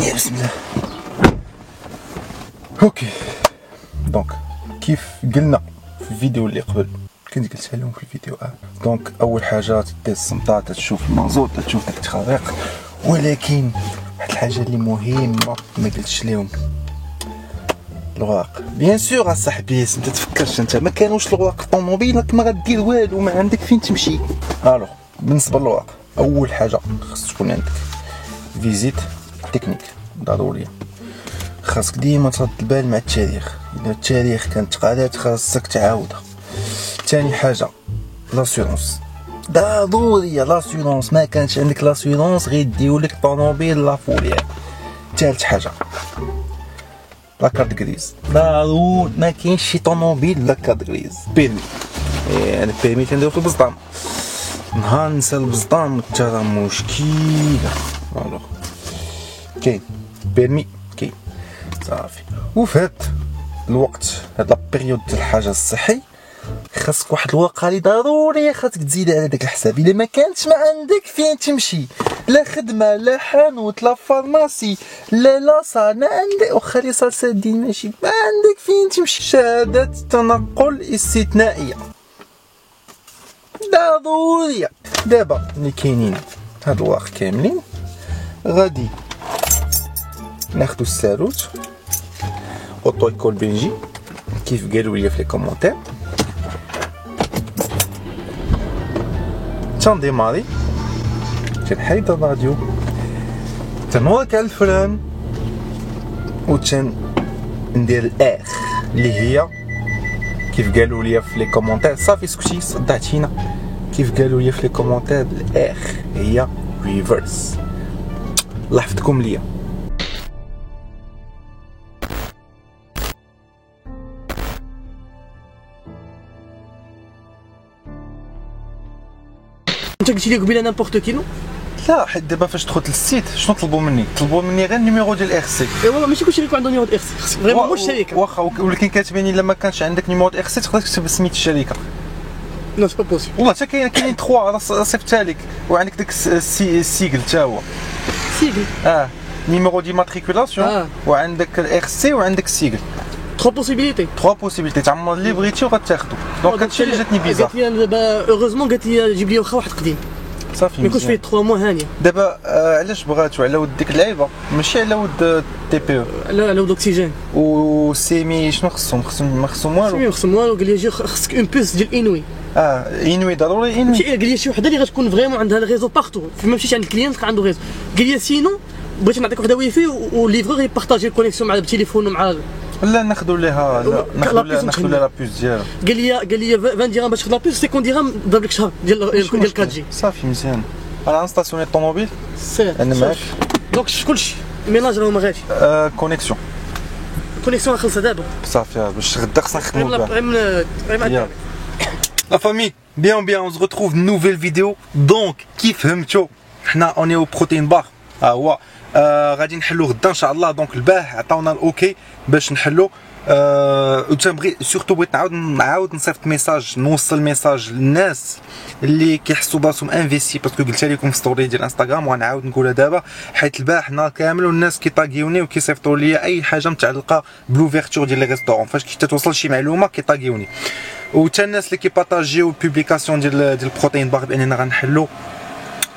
يا بسم الله. اوكي دونك كيف قلنا في الفيديو اللي قبل، كنت قلتها لهم في الفيديو دونك اول حاجه تدي السمطه، تشوف المازوت، تشوف داك التخاريق، ولكن واحد الحاجه اللي مهمه ما قلتش لهم، الوراق. بيان سور اصاحبي انت تفكرش، انت ما كانوش الوراق في الطوموبيل ما غدير والو، ما عندك فين تمشي. الوغ بالنسبه للوراق، اول حاجه خاص تكون عندك فيزيت تكنيك ضروريه، خاصك ديما ترد البال مع التاريخ، اذا التاريخ كانت تقالات خاصك تعاودها. ثاني حاجه لاسيورونس ضروريه، لاسيورونس ما كانش عندك لاسيورونس غيديولك الطوموبيل لافوليير. ثالث حاجه لاكارت غريز، ضروري ما كاينش شي طوموبيل لاكارت غريز. بيرمي، انا بيرمي تنديرو في البزطام، نهار نسى البزطام ترى مشكله. الوغ كاين بيرمي كاين صافي. وفي هاد الوقت هاد لابيريود ديال الحاجه الصحي خاصك واحد الورقه لي ضروريه خاصك تزيدها على داك الحساب. الا ما كانتش ما عندك فين تمشي، لا خدمه لا حانوت لا فارماسي لا لاصا، ما عندك واخا لي سالسادين ماشي، ما عندك فين تمشي. شهاده تنقل استثنائيه ضروريه. دابا اللي كاينين هاد الورق كاملين، غادي ناخدو الساروت اوتو ايكول بنجي كيف قالوا لي في لي كومونتير، تنديماري، تنحيد الراديو، تنورك على الفران، و ندير الاخ اللي هي كيف قالوا لي في لي كومونتير. صافي سكتي صدعتينا، كيف قالوا لي في لي كومونتير الاخ هي ريفرس. الله يحفظكم ليا. انت قلتي لي قبيله نيمبورط كيلو؟ لا حيت دابا فاش دخلت للسيت شنو طلبوا مني؟ طلبوا مني غير النيميرو ديال ار سي. ايوا ماشي كلشي يكون عنده نيميرو ار سي، فريمون واش الشركه واخا، ولكن كاتبين الا ما كانش عندك نيميرو ار سي تقدر تكتب سميت الشركه. نو سي با بوسيبل والله حتى كاينين 3 صيفطها لك، وعندك داك السيجل حتى هو سيجل نيميرو دي ماتريكولاسيون، وعندك الار سي وعندك السيجل. 3 بوسيبيليتي تعمر اللي بغيتي وغتاخدو. دونك هادشي اللي جاتني بيزار. قالت لي دابا اوغوزمون قالت لي جيب لي واخا واحد قديم صافي ما يكونش فيه 3 موا هانيه. دابا علاش بغاتو؟ على ود ديك اللعيبه ماشي على ود تي بي او، على ود الاكسجين و سيمي شنو خصهم ما خصهم والو. ما خصهم والو. قال لي جي خصك اون بوس ديال انوي. انوي ضروري. انوي ماشي، قال لي شي وحده اللي غتكون فريمون عندها الريزو بارتو، فما مشيتي عند الكليانت عنده ريزو. قال لي سينو بغيتي نعطيك وحده واي فاي والليفرور يبارطاجي الكونيكسيون مع التليفون ومع لا ناخذوا ليها، لا ناخذوا لها لابوس ديالها. قال لي 20 درهم باش تاخذ لابوس، 50 درهم ضرب لك شهر ديال 4 جي. صافي مزيان. انا نستاسيوني الطوموبيل سير انا معاك. دونك كلشي ميناج راهم غادي. كونيكسيون خلصها دابا صافي باش غدا خصنا نخدموا بها. لا فامي بيان اون se retrouve une nouvelle vidéo. دونك كيف فهمتوا حنا اوني او بروتين بار هو غادي نحلو غدا ان شاء الله. دونك البارح عطاونا الاوكي باش نحلو. وتنبغي سورتو بغيت نعاود نصيفط ميساج، نوصل ميساج للناس اللي كيحسوا براسهم انفيستي، باسكو قلتها لكم في ستوري ديال انستغرام وغنعاود نقولها دابا، حيت البارح نهار كامل والناس كيطاغيوني وكيصيفطوا لي اي حاجه متعلقه بلوفيرتور ديال لي ريستورون، فاش كتوصل شي معلومه كيطاغيوني. وتا الناس اللي كيبارطاجيو البوبليكاسيون ديال البروتين باغ باننا غنحلو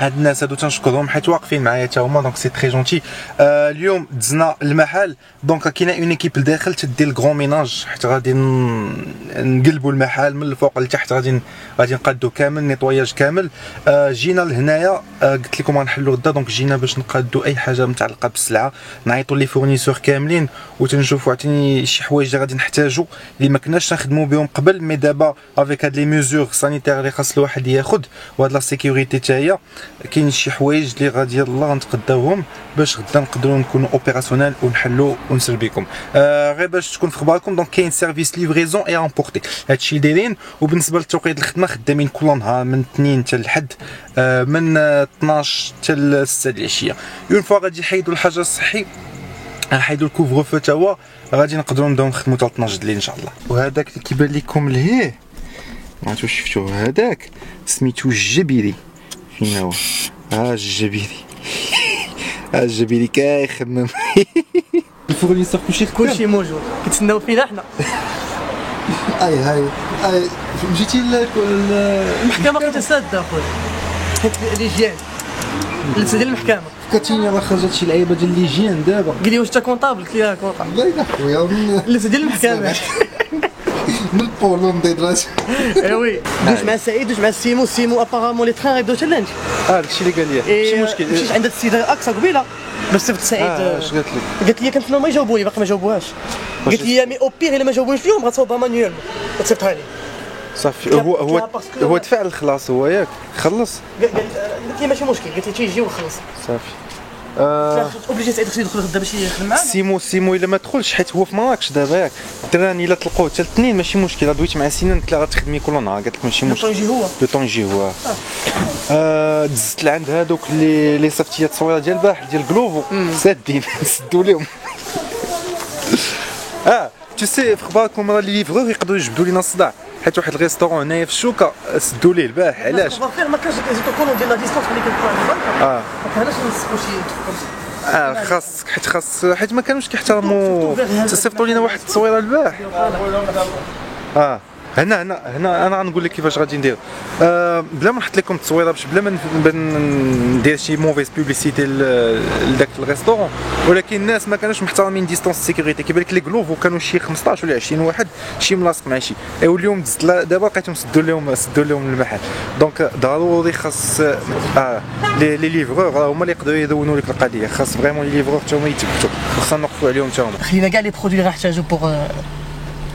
هاد الناس هادو تنشكرهم حيت واقفين معايا حتى هما. دونك سي تري جونتي. اليوم دزنا المحل، دونك كاينه اون ايكيب لداخل تدير الكغون ميناج، حيت غادي نقلبوا المحل من الفوق لتحت، غادي نقادو كامل نيطواياج كامل. جينا لهنايا قلت لكم غنحلو غدا، دونك جينا باش نقادو اي حاجه متعلقه بالسلعه، نعيطوا لي فورنيسور كاملين وتنشوفوا عطيني شي حوايج اللي غادي نحتاجو اللي ما كناش نخدموا بهم قبل، مي دابا افيك هاد لي ميزور سانيتير اللي خاص الواحد ياخذ وهاد لا سيكوريتي حتى هي، كاين شي حوايج اللي غادي يلاه غنتقداوهم باش غدا نقدروا نكونوا اوبيراسيونيل ونحلوا ونسربيكم. غير باش تكون في خباركم، دونك كاين سيرفيس ليفريزون اي امبورتي، هادشي دايرين. وبالنسبه لتوقيت الخدمه خدامين كل نهار من الاثنين حتى الحد، من 12 حتى 6 العشيه. اون فوا غادي يحيدوا الحجر الصحي، نحيدوا الكوفر فو تا هو، غادي نقدروا نبداو نخدموا حتى 12 الليل ان شاء الله. وهذاك اللي كيبان لكم لهيه ما عرفتوا شفتوه، هذاك سميتو الجبيري. فين هو؟ الجبيري الجبيلي كيخمم. الفوغ يصير كلشي موجود كيتسناو فينا حنا. هاي مشيتي المحكمة كنت سادة اخويا ليجيان اللي ديال المحكمة فكرتيني راه خرجت شي لعيبه ديال ليجيان دابا. قال لي واش انت كونطابل؟ قلت له كونطابل. لا لا خويا اللي ديال المحكمة من البولو ندير راسي. وي دوش مع سعيد دوش مع سيمو ابارامون لي تخان غيبداو حتى لانش. داكشي اللي قال لي ماشي مشكل. مشيت عند السيده اكسا قبيله باش صيفط سعيد. اش قالت لك؟ قالت لي كنتمنى ما يجاوبوني باقي ما جاوبوهاش. قالت لي مي او بيغ الا ما جاوبونيش اليوم غتصاوبها مانيوالمون وتصيفطها لي. صافي هو دفع الخلاص هو ياك خلص. قالت لي ماشي مشكل قالت لي تيجي وخلص صافي. اوبليجي سعيد خصو يدخل غدا باش يخدم معانا. سيمو الا ما دخلش حيت هو في مراكش دابا ياك. الدراري الا تلقاو حتى الاثنين ماشي مشكل. دويت مع سنان قلت لها غتخدمي كل نهار قالت لك ماشي مشكل. لو طون يجي هو. دزت لعند هذوك اللي صيفطتي التصويره ديال البارح ديال كلوفو سادين سدوا لهم. تو سي في خباركم راه لي ليفرور يقدروا يجبدوا لينا الصداع حيت واحد الريستورون هنايا في الشوكه سدوا ليه البارح. علاش؟ ما كانش كيكونوا ديال لا ديستونس اللي كنبقاو ما كانش نصفوا شي حيت ما كانوش كيحترموا. تصيفطوا لينا واحد التصويره البارح. هنا انا غنقول لك كيفاش غادي ندير. بلا ما نحط لكم التصويره باش بلا ما ندير شي موفيز بوبليسيتي لذاك الريستورون، ولكن الناس ما كانوش محترمين ديستونس سيكوريتي. كيبان لك لي كلوفو كانوا شي 15 ولا 20 واحد شي ملاصق مع شي. واليوم دزت دابا لقيتهم سدوا لهم المحل. دونك ضروري خاص لي ليفرور هما اللي يقدروا يدونوا لك القضيه. خاص فريمون لي ليفرور حتى هما يتبتوا خاصنا نوقفوا عليهم حتى هما. خلينا كاع لي برودوي اللي غنحتاجو بوغ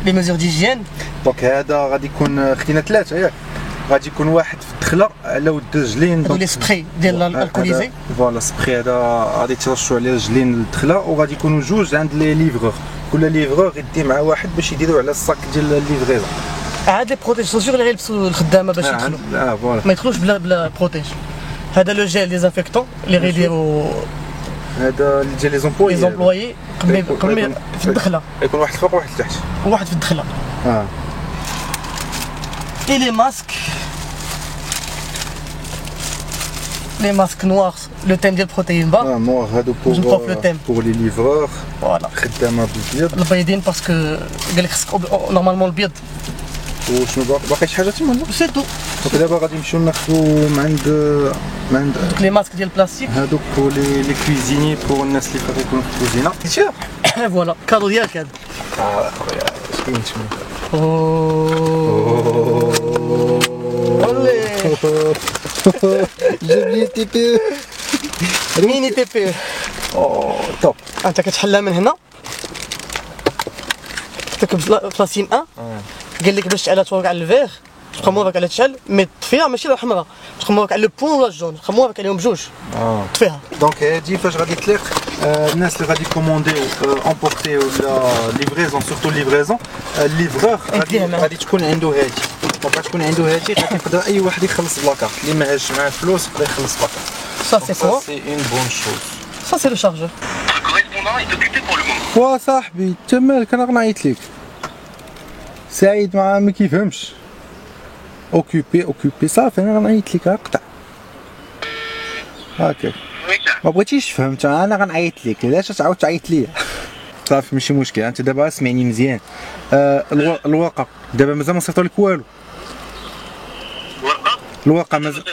لي ميزور ديجيان. دونك هذا غادي يكون خدينا ثلاثه ياك. غادي يكون واحد في الدخله على ود الرجلين لي سبراي ديال الكوليزي. فوالا سبراي هذا غادي ترشوا على الرجلين الدخله، وغادي يكونوا جوج عند لي ليفرور. كل ليفرور يدي مع واحد باش يديروا على الصاك ديال الليفريزون. هاد لي بروتيج سوجور اللي غيلبسوا الخدامه باش يدخلوا. فوالا ما يدخلوش بلا بروتيج. هذا لو جيل ديزانفيكتون اللي غيديروا هذا اللي ديال لي زومبلويي قبل في الدخله. يكون واحد الفوق وواحد التحت. وواحد في الدخله. Et les masques noirs, le thème des protéines bas. Noir, pour les livreurs. Voilà. خدامة بالبيض. البيضين باسكو قال لك خصك نورمالمون البيض. وشنو باقي شي حاجة تما؟ سي تو. دونك دابا غادي نمشيو ناخذو من عند دوك لي ماسك ديال البلاستيك. هادوك بور لي كويزيني بور الناس اللي فاتوا يكونوا في الكوزينة. فوالا كادو ديالك هذا. خويا شكون نتوما؟ جبلي تي بي ميني تي بي. توب. انت كتحلها من هنا تركب بلاصيم 1. قال لك باش تعلى توقع على الفيغ تبقى موافق على تشعل مي تطفيها ماشي الحمراء، تبقى موافق على لو بون ولا الجون، تبقى موافق عليهم بجوج تطفيها. دونك هادي فاش غادي تليق الناس اللي غادي كومونديو امبورتي ولا ليفريزون سورتو ليفريزون الليفرور غادي تكون عنده هادي. دونك غتكون عنده هادي غادي يقدر اي واحد يخلص بلاكارت اللي ما هاش معاه فلوس يقدر يخلص بلاكارت. Ça c'est quoi? C'est une bonne chose. Ça c'est le chargeur. Le correspondant est occupé pour le moment. وا صاحبي انت مالك انا غنعيط ليك. سعيد ما كيفهمش. اوكوبي صافي انا غنعيط ليك قطع. هاكا. ما بغيتيش فهمت انا غنعيط ليك علاش تعاود تعيط ليا. صافي ماشي مشكل انت دابا سمعني مزيان. الواقع دابا مازال ما صيفطوا لك والو. الواقع مازال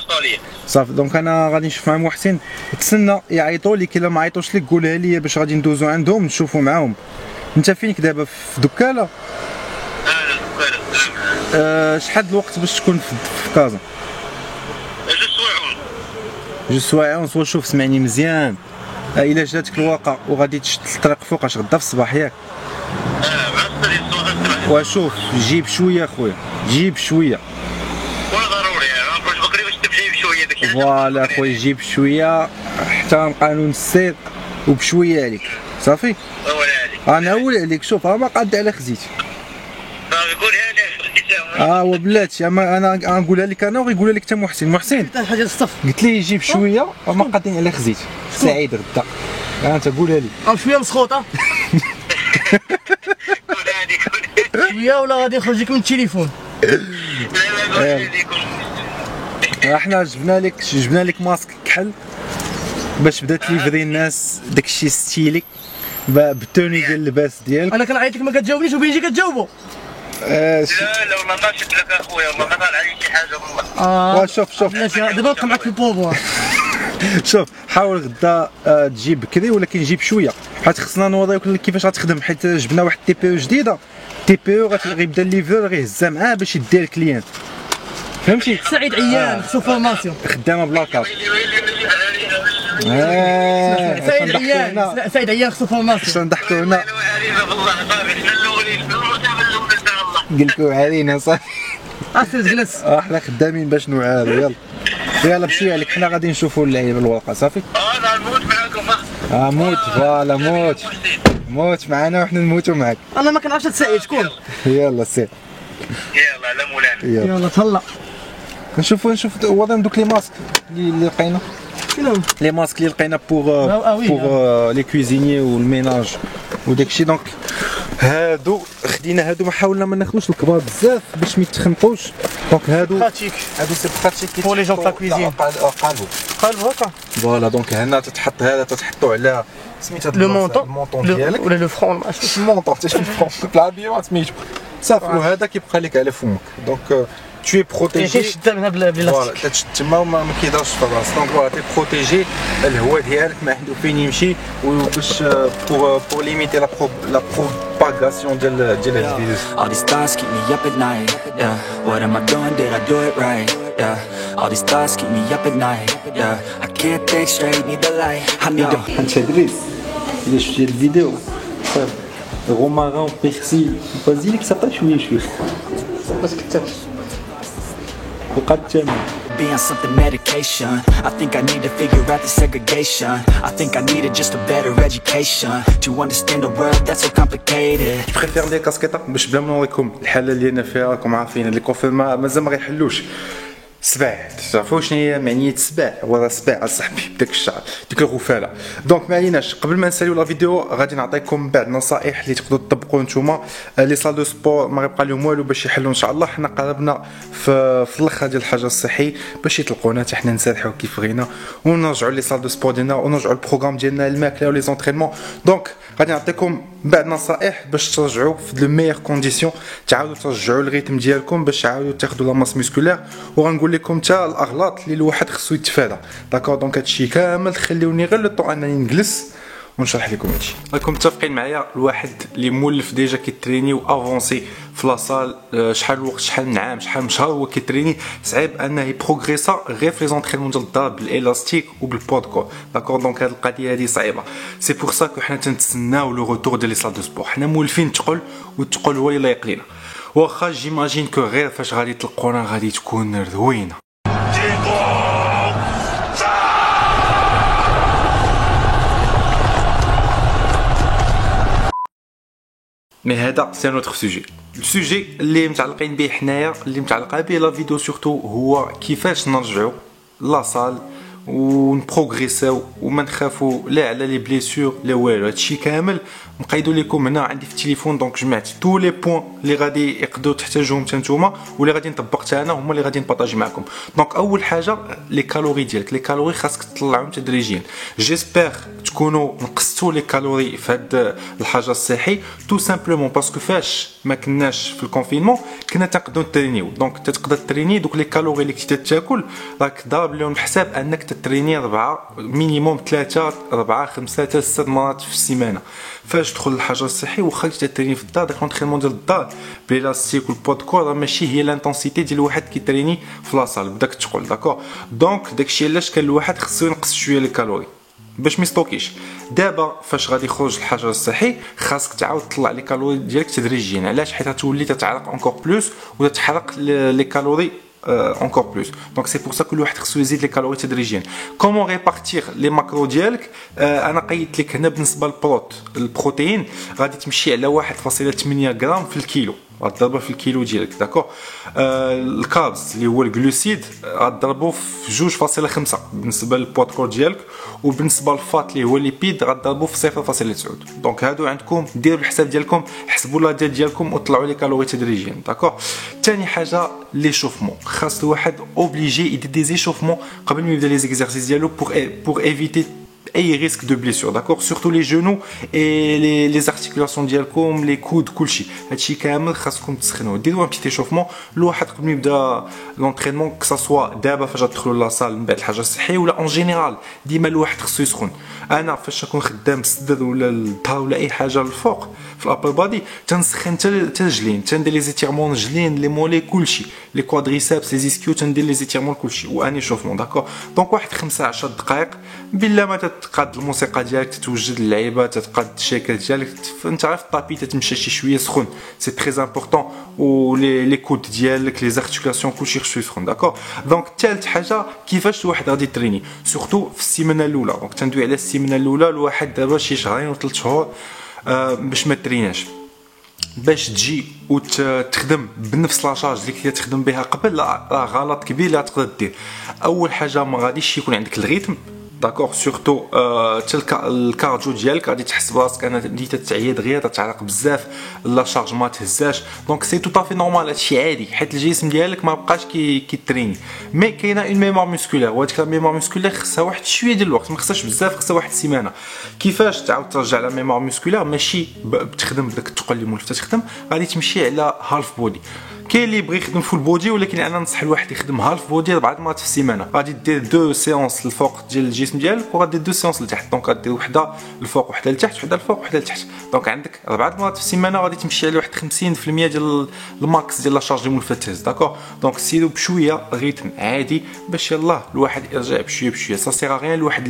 صافي. دونك انا غادي نشوف مع محسن تسنى يعيطوا لك. الا ما عيطوش لك قولها لي باش غادي ندوزو عندهم نشوفوا معاهم. انت فينك دابا في دكاله؟ شحال الوقت باش تكون في كازا؟ جوج سوايع ونص. شوف سمعني مزيان الا جاتك الواقع وغادي تشد الطريق فوقاش غدا في الصباح ياك. وشوف جيب شويه خويا جيب شويه. فوالا خويا جيب شويه احترم قانون السير وبشويه عليك صافي. انا اول عليك. شوف ما قاد على خزيت. وبلاتي اما انا غنقولها لك انا وغيقولها لك حتى محسن. حاجه الصف قلت لي يجيب شويه وما قادين على خزيت. سعيد غدا انت قولها لي. شويه مسخوطه شويه ولا غادي يخرج لك من التليفون. احنا جبنا لك ماسك كحل باش بدا تليفري الناس داكشي ستيلي بالتوني ديال اللباس ديالك. انا كنعيط لك ما كتجاوبنيش وبيجي كتجاوبو. لا والله ما شفت لك اخويا، والله ما طلع علي شي حاجه والله. شوف دابا نبقى معاك في البوفوار. شوف حاول غدا تجيب بكري ولكن جيب شويه، حيت خصنا نوريوك كيفاش غتخدم، حيت جبنا واحد تي بي او جديده. تي بي او غيبدا الليفر غيهزها معاه باش يدير الكليان، فهمتي؟ سعيد عيان خصو فورماسيون خدامه بلاكار. سعيد عيان خصو فورماسيون. باش نضحكوا هنا قلتو علينا صافي. اسير جلس. حنا خدامين باش نوعالو. يلا مشي عليك، حنا غادي نشوفوا اللعيبه الورقه صافي. انا نموت معاكم. موت فوالا موت معنا وحنا نموتوا معاك. انا ما كنعرفش تسعيد شكون. يلا سير. يلا على مولانا. يلا تهلا. نشوفوا وضعنا دوك لي ماسك اللي لقينا. شنو لي ماسك اللي لقينا بوغ لي كوزينيي والميناج وداكشي. دونك هادو خدينا هادو، ما حاولنا ما ناخذوش الكبار بزاف باش ما يتخنقوش. دونك هادو سي براتيك بور لي جون تاع كوزين. قالبو هكا فوالا. دونك هنا تتحط هذا تتحطو على سميتها لو مونطون ديالك ولا لو فرون. اش المونطون حتى شي فرون بالعربيه ما سميتو صافي. وهذا كيبقى لك على فمك. دونك tu es protégé. شد منها بلاستيك. فوالا تشد تما وما كيضرش في الراس. دونك فوالا تي بروتيجي، الهواء ديالك ما عنده فين يمشي، وباش بور ليميتي لا بروباغاسيون ديال الفيروس. All these thoughts keep me up at night. Yeah, what am I doing? Did I do it right? Yeah, all these thoughts keep me up at night. Yeah, I can't think straight. Need the light. I need to. انت ادريس الا شفتي الفيديو صافي رومارون بيرسيل فازي لك ساقا شويه بس كتبت وقد تم. Be on something medication. I think I need to figure out the segregation. I think I needed just a better education to understand a world that's so complicated. بريفير لي كاسكيطه باش بلا ما نوريكم الحاله اللي انا فيها. راكم عارفين هاد الكونفيرما مازال ما غيحلوش. سباع تعرفوا شنو هي معنيه سباع؟ هو سباع صاحبي بداك الشعر ديك الغفاله. دونك ما عليناش، قبل ما نساليو لا فيديو غادي نعطيكم بعض النصائح اللي تقدروا تطبقوا نتوما. لي صال دو سبور ما غيبقى لهم والو باش يحلوا ان شاء الله. حنا قربنا في الاخر ديال الحجر الصحي باش يطلقونا حتى حنا نسرحوا كيف بغينا ونرجعوا لي صال دو سبور ديالنا ونرجعوا البروغرام ديالنا الماكله ولي زونطرينمون. دونك غادي نعطيكم بعض النصائح باش ترجعوا في لو ميور كونديسيون، تعاودوا ترجعوا الريتم ديالكم باش تعاودوا تاخذوا لا ماس مسكولير. وغنقول لكم حتى الاغلاط اللي الواحد خصو يتفادى. داكور دونك هادشي كامل خليوني غير لو طون انني نجلس ونشرح لكم هادشي. راكم متفقين معايا الواحد اللي مولف ديجا كيتريني وافونسي في لاصال شحال وقت شحال من عام شحال من شهر هو كيتريني، صعيب انه يبروغريسا غير في لي زونطرينمون ديال الدار بالالاستيك وبالبودكور. داكور دونك هاد القضيه هادي صعيبه. سي بور سا كو حنا تنتسناو لو روتور ديال لي صال دو سبور. حنا مولفين تقول والتقول هو اللي لايق لينا. واخا جيماجين كو غير فاش غادي تلقونا غادي تكون روينه. مي هذا سي نوتر سوجي. السوجي اللي متعلقين به حنايا اللي متعلقه به لا فيديو سورتو هو كيفاش نرجعوا لاصال ونبروغريساو وما نخافوا لا على لي بليسور لا والو. هادشي كامل مقيدو لكم هنا عندي في التليفون. دونك جمعت تو لي بوين اللي غادي يقدروا تحتاجوهم حتى نتوما واللي غادي نطبق حتى انا هما اللي غادي نبارطاجي معكم. دونك اول حاجه لي كالوري ديالك. لي كالوري خاصك تطلعهم تدريجيا. جيسبر تكونوا نقصتوا لي كالوري في هذا الحجر الصحي تو سامبلومون باسكو فاش ما كناش في الكونفينمون كنا تنقدروا نترينيو. دونك تقدر تريني دوك لي كالوري اللي كنتي تاكل راك ضارب لهم الحساب انك تتريني 4 مينيموم 3 4 5 حتى 6 مرات في السيمانه. فاش تدخل الحجر الصحي واخا كنتي تريني في الدار داك لونطرينمون ديال الدار بلاستيك والبودكور راه ماشي هي لانتونسيتي ديال الواحد كيتريني في لاصال بداك تقول. داكور دونك داكشي علاش كان الواحد خصو ينقص شويه لي كالوري باش ما يستوكيش. دابا فاش غادي يخرج الحجر الصحي خاصك تعاود تطلع لي كالوري ديالك تدريجيا. علاش؟ حيت تولي تتعرق اونكور بلوس وتتحرق لي كالوري encore plus. Donc c'est pour ça que الواحد خصو يزيد لي كالوري تدريجيا. كومون ريبارتير لي ماكرو ديالك؟ انا قيدت لك هنا بالنسبه البروتين غادي تمشي على 1.8 غرام في الكيلو. غتضربها في الكيلو ديالك. داكور الكاربز اللي هو الجلوسيد غتضربو في 2.5 بالنسبه للبودكور ديالك. وبالنسبه للفات اللي هو ليبيد غتضربو في 0.9. دونك هادو عندكم ديروا الحساب ديالكم حسبوا لا ديالكم وطلعوا لي كالوري تدريجيا. داكور ثاني حاجه لي شوفمون. خاص الواحد اوبليجي يدير دي زيشوفمون قبل ما يبدا لي زيكزارسيس ديالو بور ايفيتي اي ريسك دو بليسيور داكور سورتو لي جونو اي لي زارتيكولاسيون ديالكم لي كود كلشي هادشي كامل خاصكم تسخنوه ديروا ان بتي ايشوفمون الواحد قبل ما يبدا لونطرينمون كسا سوا دابا فاش تدخلوا لاصال من بعد الحاجه الصحيه ولا اون جينيرال ديما الواحد خصو يسخن انا فاش نكون خدام السدد ولا الظهر ولا اي حاجه الفوق في الابر بادي تنسخن حتى الجلين تندير لي زيتيرمون جلين لي مولي كلشي لي كوادريسابس لي زيسكيو تندير لي زيتيرمون كلشي واني شوفمون داكور دونك واحد 15 دقائق بلا ما تتقاد الموسيقى ديالك تتوجد اللعيبه تتقاد الشكل ديالك انت عارف الطابي تتمشى شي شويه سخون سي تري امبورطون و لي كود ديالك لي زارتيكولاسيون كلشي خصو يسخن داكور دونك ثالث حاجه كيفاش الواحد غادي يتريني سورتو في السيمانه الاولى دونك تندوي على السيمانه الاولى الواحد دابا شي شهرين و 3 شهور باش ما تريناش باش تجي وتخدم بنفس لاشارج اللي كنتي تخدم بها قبل راه غلط كبير اللي تقدر دير اول حاجه ما غاديش يكون عندك الريتم داكور سورتو الكارديو ديالك غادي تحس براسك انا بديت تعيا دغيا تتعرق بزاف لا شارج ما تهزاش دونك سي تو طافي نورمال هادشي عادي حيت الجسم ديالك ما بقاش كيتريني مي كاينه اون ميموار مسكولير وهاديك لا ميموار مسكولير خصها واحد شويه ديال الوقت ما خصهاش بزاف خصها واحد السيمانه كيفاش تعاود ترجع لا ميموار مسكولير ماشي تخدم بداك الثقل اللي مولف تخدم غادي تمشي على هالف بودي كاين اللي يبغي يخدم فول بودي ولكن انا ننصح الواحد يخدم هالف بودي 4 مرات في السيمانه غادي دير 2 سيونس الفوق ديال الجسم ديالك وغادي دير 2 سيونس لتحت دونك غادير وحده الفوق وحده لتحت وحده الفوق وحده لتحت دونك عندك 4 مرات في السيمانه غادي تمشي على واحد 50% ديال الماكس ديال لا شارج اللي مولفه تهز داكور دونك سيرو بشويه ريتم عادي باش يلاه الواحد يرجع بشويه بشويه سا سيغ غير الواحد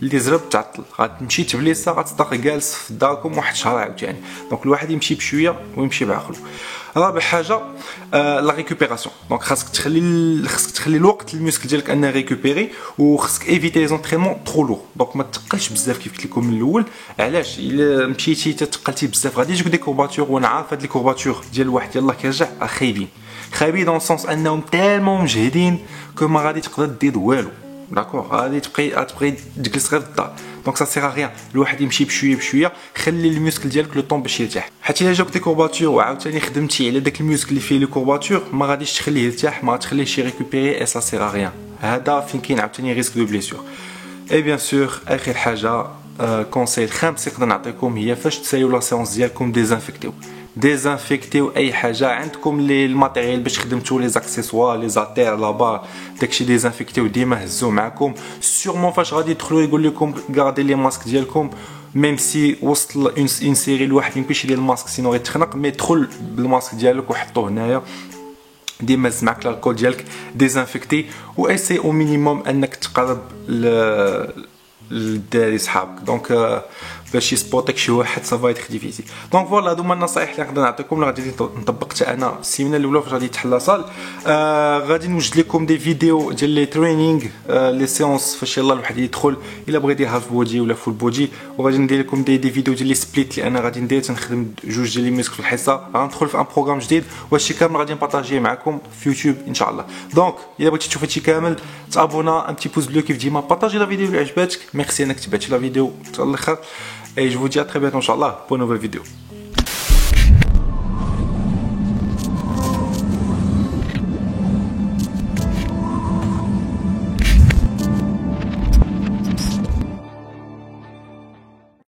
اللي زرب تعطل غتمشي تبليسه غتبقى جالس في داركم واحد شهر عاوتاني دونك الواحد يمشي بشويه ويمشي بعقله رابع حاجه لا ريكوبيراسيون دونك خاصك تخلي الوقت للميسكل ديالك انه ريكوبيري وخاصك ايفيتي لي زونطرينمون ترو لور دونك ما تقلش بزاف كيف قلت لكم من الاول علاش الا مشيتي تقلتي بزاف غادي يجيك دي كورباتور وانا عارف هاد لي كورباتور ديال الواحد يلاه كيرجع خايبين دون السونس انهم تالمون مجهدين كو ما غادي تقدر دير والو داكور غادي تبقى تجلس غير في الدار دونك سا سيغ ريان الواحد يمشي بشويه بشويه خلي الميسكل ديالك لو طون باش يرتاح حتى الا جاوك دي كورباتور وعاوتاني خدمتي على داك الميسكل اللي فيه لي كورباتور ما غاديش تخليه يرتاح ما غاتخليهش يريكوبيري اي سا سيغ ريان هذا فين كاين عاوتاني ريسك دو بليسيور اي بيان سور اخر حاجه كونساي الخامس نقدر نعطيكم هي فاش تساليو لا سيونس ديالكم ديزانفيكتيو اي حاجه عندكم لي الماتيريال باش خدمتو لي زاكسيسوار لي زاتير لابار داكشي ديزانفيكتيو ديما هزو معكم سيغمون فاش غادي يدخلوا يقول لكم غاردي لي ماسك ديالكم ميم سي وسط اون سيري الواحد يمكنش يدير الماسك سينو غيتخنق مي دخل بالماسك ديالك وحطوه هنايا ديما هز معك الكول ديالك ديزانفيكتي و اسي او مينيموم انك تقرب للداري صحابك دونك باش يسبوتك شي واحد صافا ديفيسي دونك فوالا هادو هما النصائح اللي نقدر نعطيكم اللي غادي نطبق حتى انا السيمانه الاولى فاش غادي تحل لاصال غادي نوجد لكم دي فيديو ديال لي ترينينغ لي سيونس فاش يلاه الواحد يدخل الا بغى يدير هاف بودي ولا فول بودي وغادي ندير لكم دي فيديو ديال لي سبليت اللي انا غادي ندير تنخدم جوج ديال لي ميسك في الحصه غندخل في ان بروغرام جديد وهادشي كامل غادي نبارطاجيه معكم في يوتيوب ان شاء الله دونك الا بغيتي تشوف هادشي كامل تابونا ان بتي بوز بلو كيف ديما بارطاجي لا فيديو اللي عجباتك ميرسي انك تبعتي لا فيديو حتى الاخر et je vous dis à très bientôt inchallah pour une nouvelle vidéo.